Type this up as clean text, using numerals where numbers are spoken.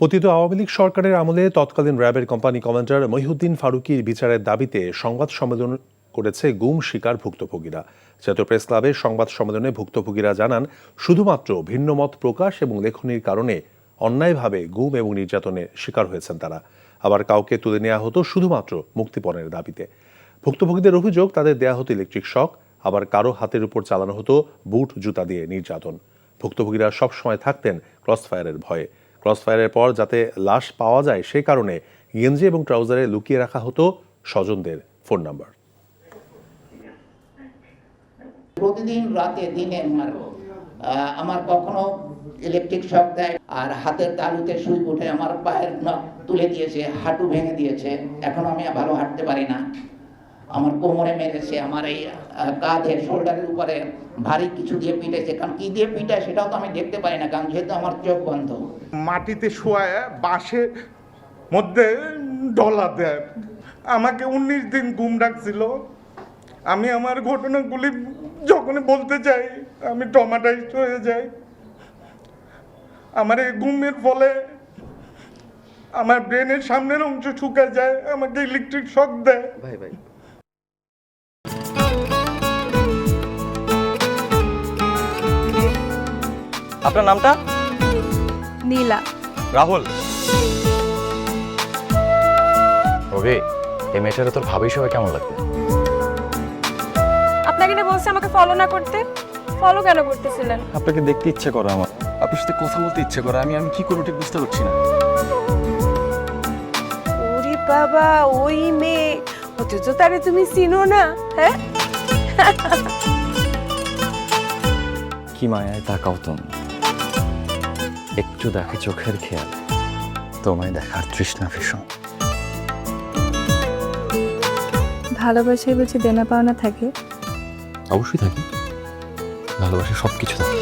পতিত আওয়ামী লীগ সরকারের আমলে তৎকালীন র্যাবের কোম্পানি কমান্ডার মহিউদ্দিন ফারুকীর বিচারের দাবিতে সংবাদ সম্মেলন করেছে গুম শিকার ভুক্তভোগীরা। জাতীয় প্রেস ক্লাবের সংবাদ সম্মেলনে ভুক্তভোগীরা জানান, শুধুমাত্র ভিন্নমত প্রকাশ এবং লেখনির কারণে অন্যায়ভাবে গুম এবং নির্যাতনের শিকার হয়েছেন তারা। আবার কাউকে তুলে নেওয়া হতো শুধুমাত্র মুক্তিপণের দাবিতে। ভুক্তভোগীদের অভিযোগ, তাদের দেয়া হতো ইলেকট্রিক শক, আবার কারো হাতের উপর চালানো হতো বুট জুতা দিয়ে নির্যাতন। ভুক্তভোগীরা সবসময় থাকতেন ক্রসফায়ারের ভয়ে। ক্রসফায়ারের পর যাতে লাশ পাওয়া যায় সে কারণে গেঞ্জি এবং ট্রাউজারে লুকিয়ে রাখা হতো স্বজনদের ফোন নাম্বার। প্রতিদিন রাতে দিনে আমার কখনো ইলেকট্রিক শক দেয়, আর হাতের তালুতে সুই উঠে আমার পায়ের নখ তুলে দিয়েছে, হাঁটু ভেঙে দিয়েছে। এখন আমি ভালো হাঁটতে পারি না। আমার কোমরে মেরেছে, আমার এই কাঁধে শোল্ডারের উপরে ভারী কিছু দিয়ে পিটেছে। কারণ কি দিয়ে পিটায় সেটাও তো আমি দেখতে পারি না, কারণ যেহেতু আমার চোখ বন্ধ। মাটিতে শোয়ায় বাঁশের মধ্যে ডলা দেয়। আমাকে 19 দিন ঘুম রাখছিল। আমি আমার ঘটনাগুলি যখনই বলতে চাই আমি ট্রমাটাইজড হয়ে যাই। আমার এই ঘুমের ফলে আমার ব্রেনের সামনের অংশ শুকায় যায়, আমাকে ইলেকট্রিক শক দেয়। ভাই আপনার নামটা? নীলা। রাহুল। ওকে, এই মেয়েটারে তোর ভাবি সবাই কেমন লাগবে? আপনাকে না বলছে আমাকে ফলো না করতে? ফলো কেন করতেছিলেন? আপনাকে দেখতে ইচ্ছে করে আমার, আপনার সাথে কথা বলতে ইচ্ছে করে। আমি কি করবো ঠিক বুঝতে পারছি না। ওরে বাবা, ওই মেয়ে, অথচ তারে তুমি চিনো না? হ্যাঁ, কি মায়ায় তাকাও তুমি, একটু দেখে চোখের খেয়াল, তোমায় দেখার তৃষ্ণা ভীষণ। ভালোবাসায় বুঝি দেনা পাওনা থাকে? অবশ্যই থাকে, ভালোবাসা সবকিছু থাকে।